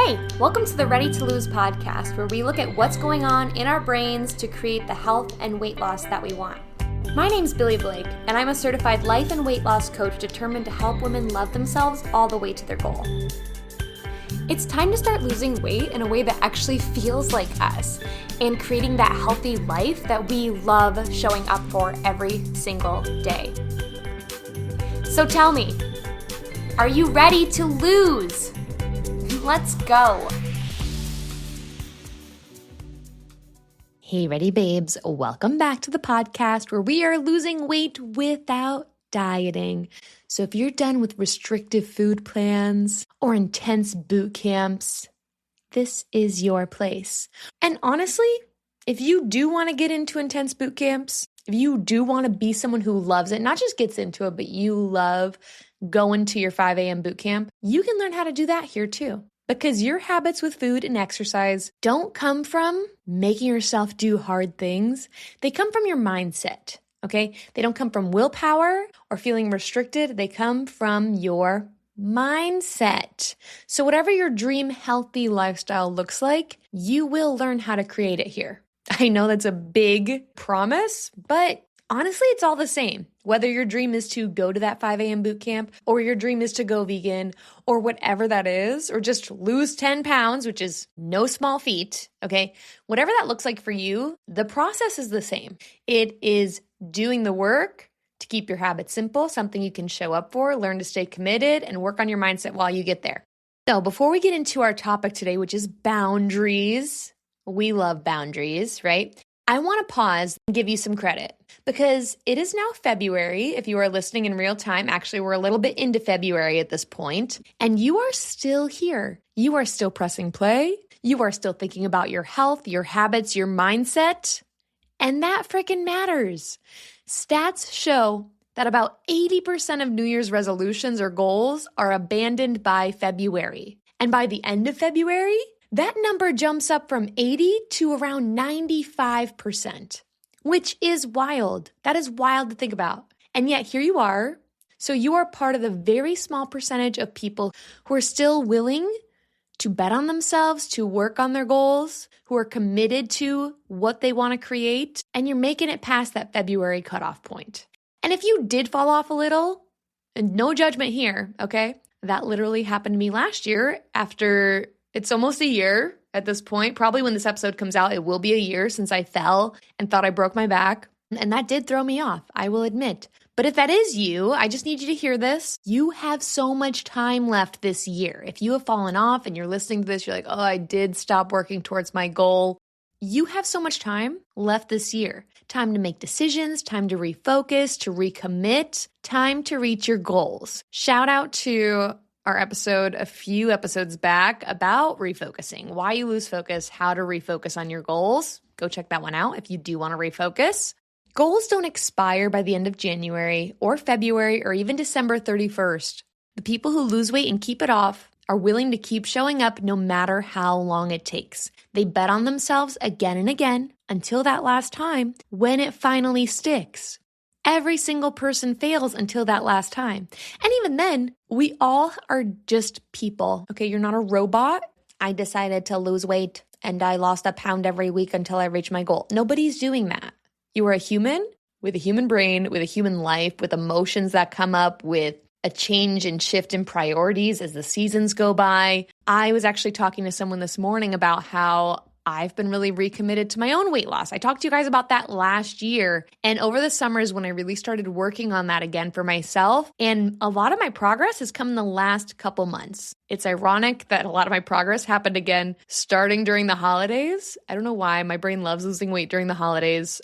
Hey, welcome to the Ready to Lose podcast, where we look at what's going on in our brains to create the health and weight loss that we want. My name's Billy Blake, and I'm a certified life and weight loss coach determined to help women love themselves all the way to their goal. It's time to start losing weight in a way that actually feels like us and creating that healthy life that we love showing up for every single day. So tell me, are you ready to lose? Let's go. Hey, ready babes. Welcome back to the podcast where we are losing weight without dieting. So if you're done with restrictive food plans or intense boot camps, this is your place. And honestly, if you do want to get into intense boot camps, if you do want to be someone who loves it, not just gets into it, but you love going to your 5 a.m. boot camp, you can learn how to do that here too. Because your habits with food and exercise don't come from making yourself do hard things. They come from your mindset, okay? They don't come from willpower or feeling restricted. They come from your mindset. So whatever your dream healthy lifestyle looks like, you will learn how to create it here. I know that's a big promise, but honestly, it's all the same. Whether your dream is to go to that 5 a.m. boot camp or your dream is to go vegan or whatever that is, or just lose 10 pounds, which is no small feat, okay? Whatever that looks like for you, the process is the same. It is doing the work to keep your habits simple, something you can show up for, learn to stay committed, and work on your mindset while you get there. So before we get into our topic today, which is boundaries, we love boundaries, right? I want to pause and give you some credit because it is now February. If you are listening in real time, actually, we're a little bit into February at this point, and you are still here. You are still pressing play. You are still thinking about your health, your habits, your mindset, and that freaking matters. Stats show that about 80% of New Year's resolutions or goals are abandoned by February. And by the end of February, that number jumps up from 80 to around 95%, which is wild. That is wild to think about. And yet here you are. So you are part of the very small percentage of people who are still willing to bet on themselves, to work on their goals, who are committed to what they want to create, and you're making it past that February cutoff point. And if you did fall off a little, and no judgment here, okay? That literally happened to me last year after it's almost a year at this point. Probably when this episode comes out, it will be a year since I fell and thought I broke my back. And that did throw me off, I will admit. But if that is you, I just need you to hear this. You have so much time left this year. If you have fallen off and you're listening to this, you're like, oh, I did stop working towards my goal. You have so much time left this year. Time to make decisions, time to refocus, to recommit, time to reach your goals. Shout out to our episode a few episodes back about refocusing, why you lose focus, how to refocus on your goals. Go check that one out if you do want to refocus. Goals don't expire by the end of January or February or even December 31st. The people who lose weight and keep it off are willing to keep showing up no matter how long it takes. They bet on themselves again and again until that last time when it finally sticks. Every single person fails until that last time. And even then, we all are just people. Okay, you're not a robot. I decided to lose weight and I lost a pound every week until I reached my goal. Nobody's doing that. You are a human with a human brain, with a human life, with emotions that come up, with a change and shift in priorities as the seasons go by. I was actually talking to someone this morning about how I've been really recommitted to my own weight loss. I talked to you guys about that last year. And over the summer is when I really started working on that again for myself. And a lot of my progress has come in the last couple months. It's ironic that a lot of my progress happened again starting during the holidays. I don't know why. My brain loves losing weight during the holidays.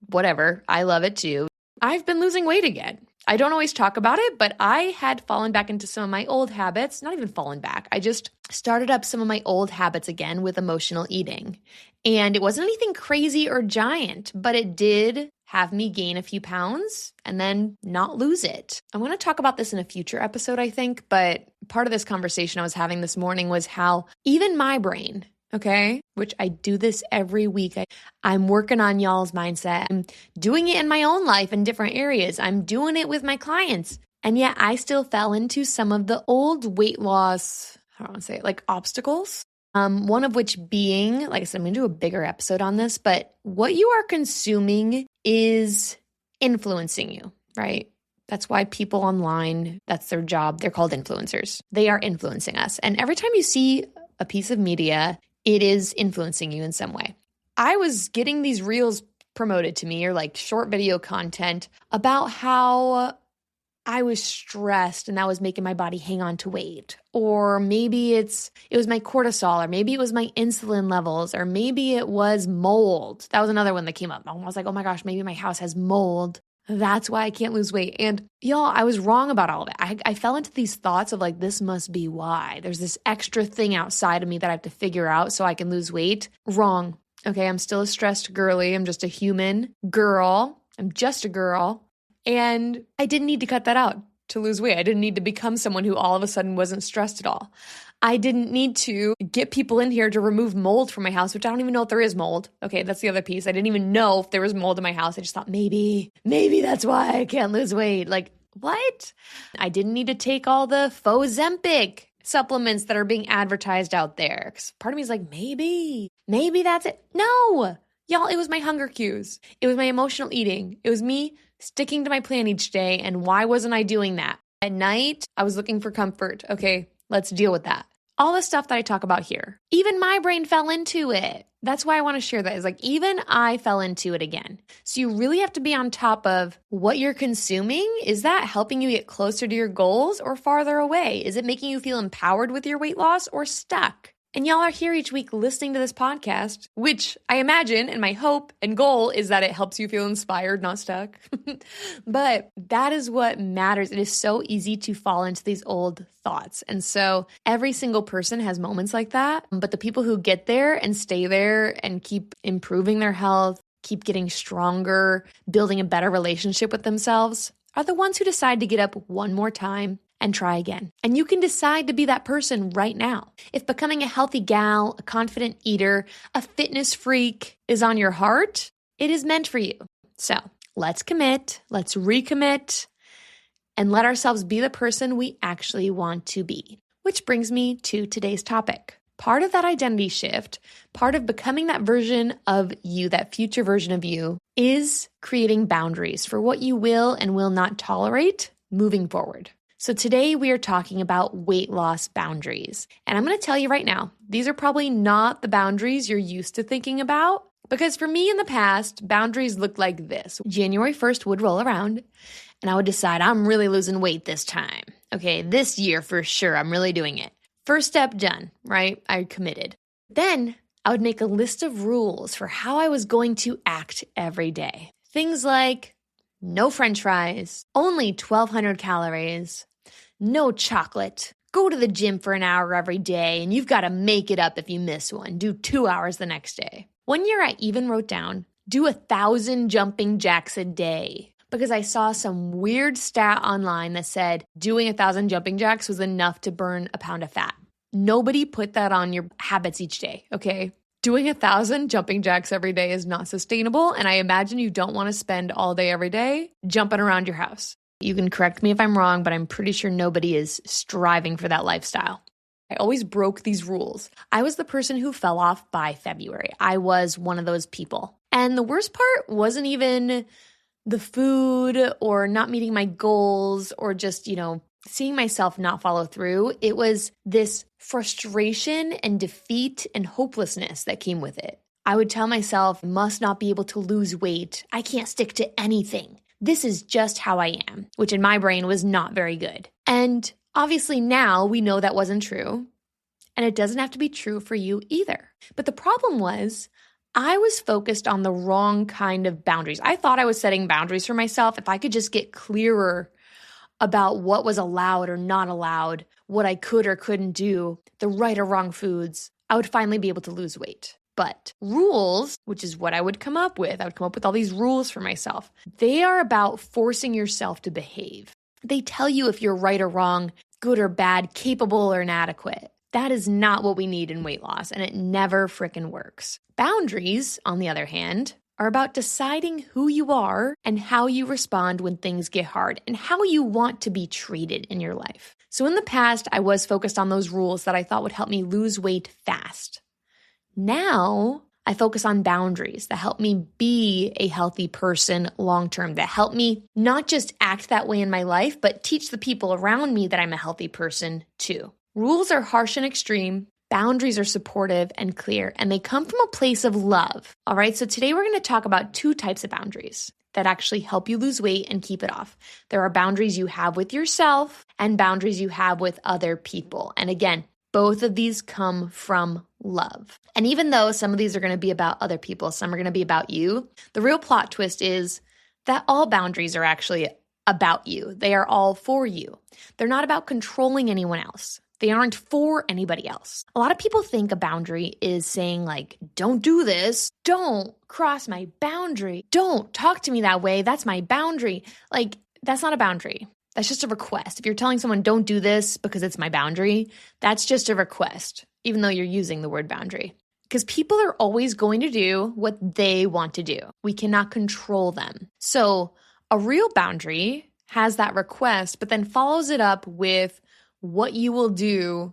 Whatever. I love it too. I've been losing weight again. I don't always talk about it, but I had fallen back into some of my old habits, not even fallen back. I just started up some of my old habits again with emotional eating. And it wasn't anything crazy or giant, but it did have me gain a few pounds and then not lose it. I want to talk about this in a future episode, I think, but part of this conversation I was having this morning was how even my brain, okay, which I do this every week. I'm working on y'all's mindset. I'm doing it in my own life in different areas. I'm doing it with my clients. And yet I still fell into some of the old weight loss I don't want to say it, like obstacles. One of which being, like I said, I'm going to do a bigger episode on this, but what you are consuming is influencing you, right? That's why people online, that's their job. They're called influencers. They are influencing us. And every time you see a piece of media, it is influencing you in some way. I was getting these reels promoted to me, or like short video content about how I was stressed and that was making my body hang on to weight. Or maybe it was my cortisol, or maybe it was my insulin levels, or maybe it was mold. That was another one that came up. I was like, oh my gosh, maybe my house has mold. That's why I can't lose weight. And y'all, I was wrong about all of it. I fell into these thoughts of like, this must be why. There's this extra thing outside of me that I have to figure out so I can lose weight. Wrong. Okay, I'm still a stressed girly. I'm just a human girl. I'm just a girl. And I didn't need to cut that out to lose weight. I didn't need to become someone who all of a sudden wasn't stressed at all. I didn't need to get people in here to remove mold from my house, which I don't even know if there is mold. Okay, that's the other piece. I didn't even know if there was mold in my house. I just thought maybe that's why I can't lose weight. Like, what? I didn't need to take all the faux Ozempic supplements that are being advertised out there. Because part of me is like, maybe that's it. No, y'all, it was my hunger cues. It was my emotional eating. It was me sticking to my plan each day. And why wasn't I doing that? At night, I was looking for comfort. Okay, let's deal with that. All the stuff that I talk about here, even my brain fell into it. That's why I want to share that. Is like, even I fell into it again. So you really have to be on top of what you're consuming. Is that helping you get closer to your goals or farther away? Is it making you feel empowered with your weight loss or stuck? And y'all are here each week listening to this podcast, which I imagine, and my hope and goal is that it helps you feel inspired, not stuck. But that is what matters. It is so easy to fall into these old thoughts. And so every single person has moments like that. But the people who get there and stay there and keep improving their health, keep getting stronger, building a better relationship with themselves, are the ones who decide to get up one more time and try again. And you can decide to be that person right now. If becoming a healthy gal, a confident eater, a fitness freak is on your heart, it is meant for you. So let's commit, let's recommit, and let ourselves be the person we actually want to be. Which brings me to today's topic. Part of that identity shift, part of becoming that version of you, that future version of you, is creating boundaries for what you will and will not tolerate moving forward. So today we are talking about weight loss boundaries. And I'm going to tell you right now, these are probably not the boundaries you're used to thinking about. Because for me in the past, boundaries looked like this. January 1st would roll around and I would decide I'm really losing weight this time. Okay, this year for sure, I'm really doing it. First step done, right? I committed. Then I would make a list of rules for how I was going to act every day. Things like no French fries, only 1,200 calories, no chocolate, go to the gym for an hour every day, and you've got to make it up if you miss one. Do 2 hours the next day. One year I even wrote down, do 1,000 jumping jacks a day, because I saw some weird stat online that said doing 1,000 jumping jacks was enough to burn a pound of fat. Nobody put that on your habits each day, okay? Doing 1,000 jumping jacks every day is not sustainable, and I imagine you don't want to spend all day every day jumping around your house. You can correct me if I'm wrong, but I'm pretty sure nobody is striving for that lifestyle. I always broke these rules. I was the person who fell off by February. I was one of those people. And the worst part wasn't even the food or not meeting my goals or just, seeing myself not follow through. It was this frustration and defeat and hopelessness that came with it. I would tell myself, must not be able to lose weight. I can't stick to anything. This is just how I am, which in my brain was not very good. And obviously now we know that wasn't true, and it doesn't have to be true for you either. But the problem was I was focused on the wrong kind of boundaries. I thought I was setting boundaries for myself. If I could just get clearer about what was allowed or not allowed, what I could or couldn't do, the right or wrong foods, I would finally be able to lose weight. But rules, which is what I would come up with, all these rules for myself. They are about forcing yourself to behave. They tell you if you're right or wrong, good or bad, capable or inadequate. That is not what we need in weight loss, and it never frickin' works. Boundaries, on the other hand, are about deciding who you are and how you respond when things get hard and how you want to be treated in your life. So in the past, I was focused on those rules that I thought would help me lose weight fast. Now, I focus on boundaries that help me be a healthy person long-term, that help me not just act that way in my life, but teach the people around me that I'm a healthy person too. Rules are harsh and extreme. Boundaries are supportive and clear, and they come from a place of love. All right, so today we're going to talk about two types of boundaries that actually help you lose weight and keep it off. There are boundaries you have with yourself and boundaries you have with other people. And again, both of these come from love. And even though some of these are going to be about other people, some are going to be about you, the real plot twist is that all boundaries are actually about you. They are all for you. They're not about controlling anyone else. They aren't for anybody else. A lot of people think a boundary is saying like, don't do this, don't cross my boundary, don't talk to me that way, that's my boundary. Like, that's not a boundary. That's just a request. If you're telling someone, don't do this because it's my boundary, that's just a request, even though you're using the word boundary. Because people are always going to do what they want to do. We cannot control them. So a real boundary has that request, but then follows it up with what you will do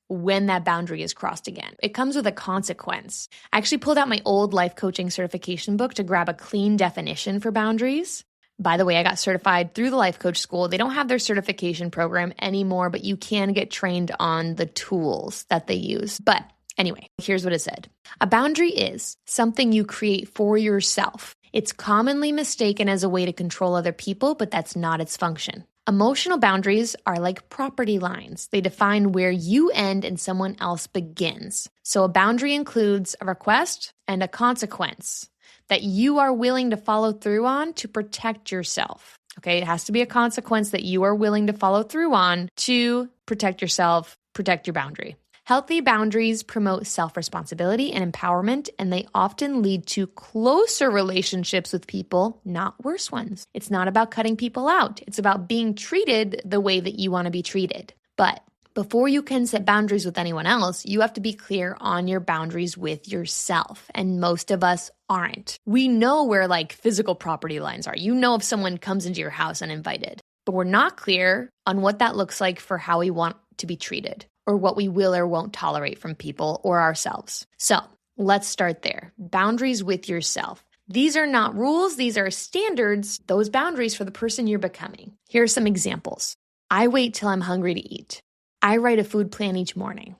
when that boundary is crossed again. It comes with a consequence. I actually pulled out my old life coaching certification book to grab a clean definition for boundaries. By the way, I got certified through the Life Coach School. They don't have their certification program anymore, but you can get trained on the tools that they use. But anyway, here's what it said. A boundary is something you create for yourself. It's commonly mistaken as a way to control other people, but that's not its function. Emotional boundaries are like property lines. They define where you end and someone else begins. So a boundary includes a request and a consequence that you are willing to follow through on to protect yourself. Okay, it has to be a consequence that you are willing to follow through on to protect yourself, protect your boundary. Healthy boundaries promote self-responsibility and empowerment, and they often lead to closer relationships with people, not worse ones. It's not about cutting people out. It's about being treated the way that you want to be treated. But before you can set boundaries with anyone else, you have to be clear on your boundaries with yourself. And most of us aren't. We know where like physical property lines are. You know if someone comes into your house uninvited, but we're not clear on what that looks like for how we want to be treated or what we will or won't tolerate from people or ourselves. So let's start there. Boundaries with yourself. These are not rules. These are standards, those boundaries for the person you're becoming. Here are some examples. I wait till I'm hungry to eat. I write a food plan each morning.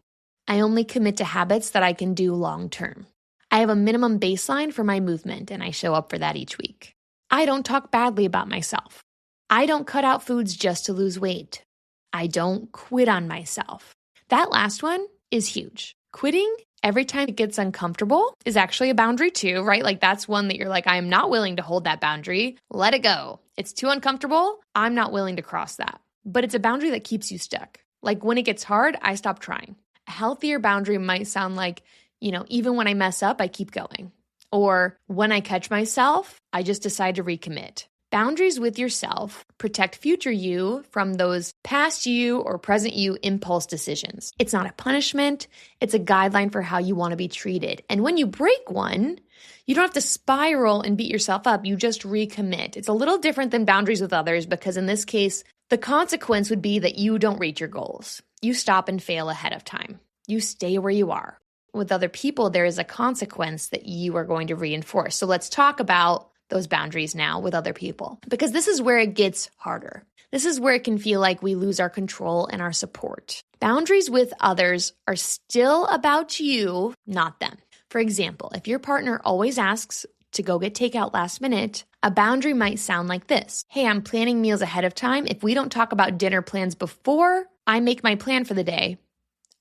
I only commit to habits that I can do long term. I have a minimum baseline for my movement, and I show up for that each week. I don't talk badly about myself. I don't cut out foods just to lose weight. I don't quit on myself. That last one is huge. Quitting every time it gets uncomfortable is actually a boundary too, right? Like that's one that you're like, I am not willing to hold that boundary. Let it go. It's too uncomfortable. I'm not willing to cross that. But it's a boundary that keeps you stuck. Like when it gets hard, I stop trying. A healthier boundary might sound like, even when I mess up, I keep going. Or when I catch myself, I just decide to recommit. Boundaries with yourself protect future you from those past you or present you impulse decisions. It's not a punishment. It's a guideline for how you want to be treated. And when you break one, you don't have to spiral and beat yourself up. You just recommit. It's a little different than boundaries with others because in this case, the consequence would be that you don't reach your goals. You stop and fail ahead of time. You stay where you are. With other people, there is a consequence that you are going to reinforce. So let's talk about those boundaries now with other people, because this is where it gets harder. This is where it can feel like we lose our control and our support. Boundaries with others are still about you, not them. For example, if your partner always asks to go get takeout last minute, a boundary might sound like this. Hey, I'm planning meals ahead of time. If we don't talk about dinner plans before I make my plan for the day,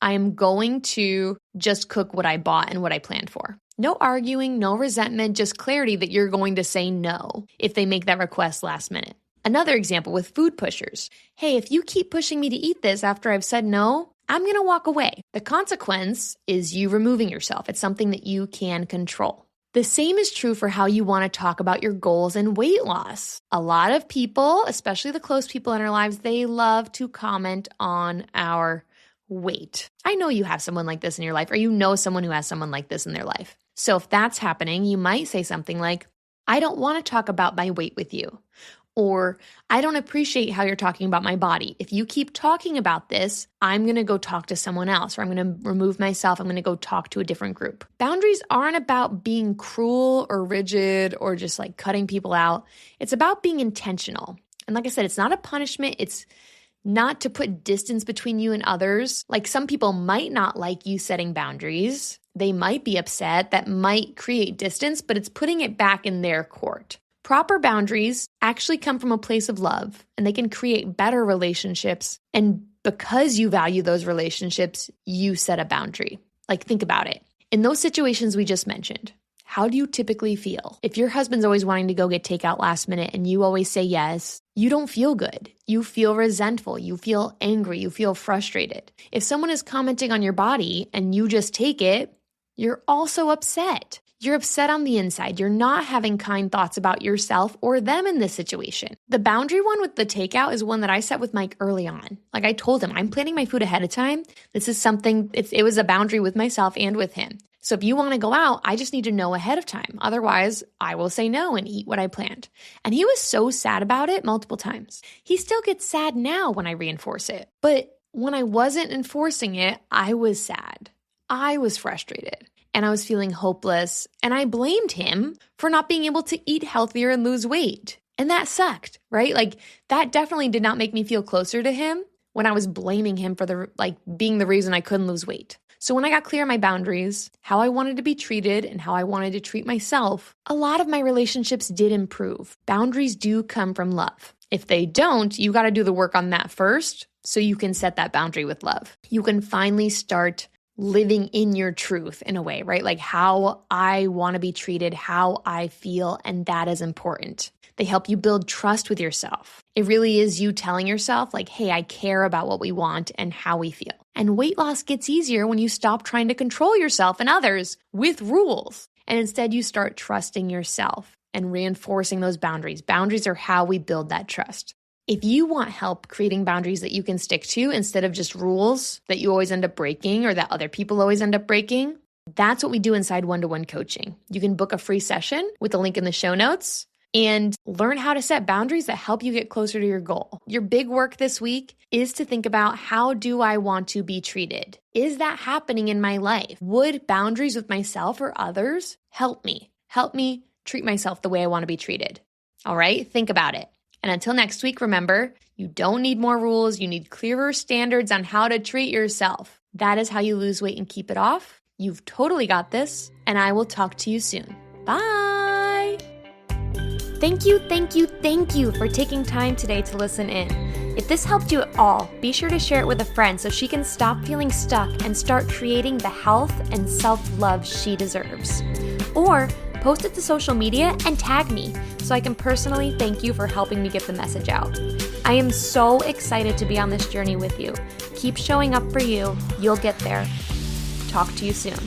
I am going to just cook what I bought and what I planned for. No arguing, no resentment, just clarity that you're going to say no if they make that request last minute. Another example with food pushers. Hey, if you keep pushing me to eat this after I've said no, I'm going to walk away. The consequence is you removing yourself. It's something that you can control. The same is true for how you want to talk about your goals and weight loss. A lot of people, especially the close people in our lives, they love to comment on our weight. I know you have someone like this in your life, or you know someone who has someone like this in their life. So if that's happening, you might say something like, I don't want to talk about my weight with you. Or I don't appreciate how you're talking about my body. If you keep talking about this, I'm going to go talk to someone else, or I'm going to remove myself. I'm going to go talk to a different group. Boundaries aren't about being cruel or rigid or just like cutting people out. It's about being intentional. And like I said, it's not a punishment. It's not to put distance between you and others. Like some people might not like you setting boundaries. They might be upset. That might create distance, but it's putting it back in their court. Proper boundaries actually come from a place of love, and they can create better relationships. And because you value those relationships, you set a boundary. Like, think about it. In those situations we just mentioned, how do you typically feel? If your husband's always wanting to go get takeout last minute and you always say yes, you don't feel good. You feel resentful. You feel angry. You feel frustrated. If someone is commenting on your body and you just take it, you're also upset. You're upset on the inside. You're not having kind thoughts about yourself or them in this situation. The boundary one with the takeout is one that I set with Mike early on. Like I told him, I'm planning my food ahead of time. This is something, it was a boundary with myself and with him. So if you want to go out, I just need to know ahead of time. Otherwise, I will say no and eat what I planned. And he was so sad about it multiple times. He still gets sad now when I reinforce it. But when I wasn't enforcing it, I was sad. I was frustrated. And I was feeling hopeless, and I blamed him for not being able to eat healthier and lose weight. And that sucked, right? Like that definitely did not make me feel closer to him when I was blaming him for being the reason I couldn't lose weight. So when I got clear on my boundaries, how I wanted to be treated and how I wanted to treat myself, a lot of my relationships did improve. Boundaries do come from love. If they don't, you got to do the work on that first so you can set that boundary with love. You can finally start living in your truth in a way, right? Like how I want to be treated, how I feel, and that is important. They help you build trust with yourself. It really is you telling yourself like, hey, I care about what we want and how we feel. And weight loss gets easier when you stop trying to control yourself and others with rules. And instead you start trusting yourself and reinforcing those boundaries. Boundaries are how we build that trust. If you want help creating boundaries that you can stick to instead of just rules that you always end up breaking or that other people always end up breaking, that's what we do inside one-to-one coaching. You can book a free session with the link in the show notes and learn how to set boundaries that help you get closer to your goal. Your big work this week is to think about, how do I want to be treated? Is that happening in my life? Would boundaries with myself or others help me? Help me treat myself the way I want to be treated. All right, think about it. And until next week, remember, you don't need more rules. You need clearer standards on how to treat yourself. That is how you lose weight and keep it off. You've totally got this, and I will talk to you soon. Bye. Thank you for taking time today to listen in. If this helped you at all, be sure to share it with a friend so she can stop feeling stuck and start creating the health and self-love she deserves. Or post it to social media and tag me so I can personally thank you for helping me get the message out. I am so excited to be on this journey with you. Keep showing up for you. You'll get there. Talk to you soon.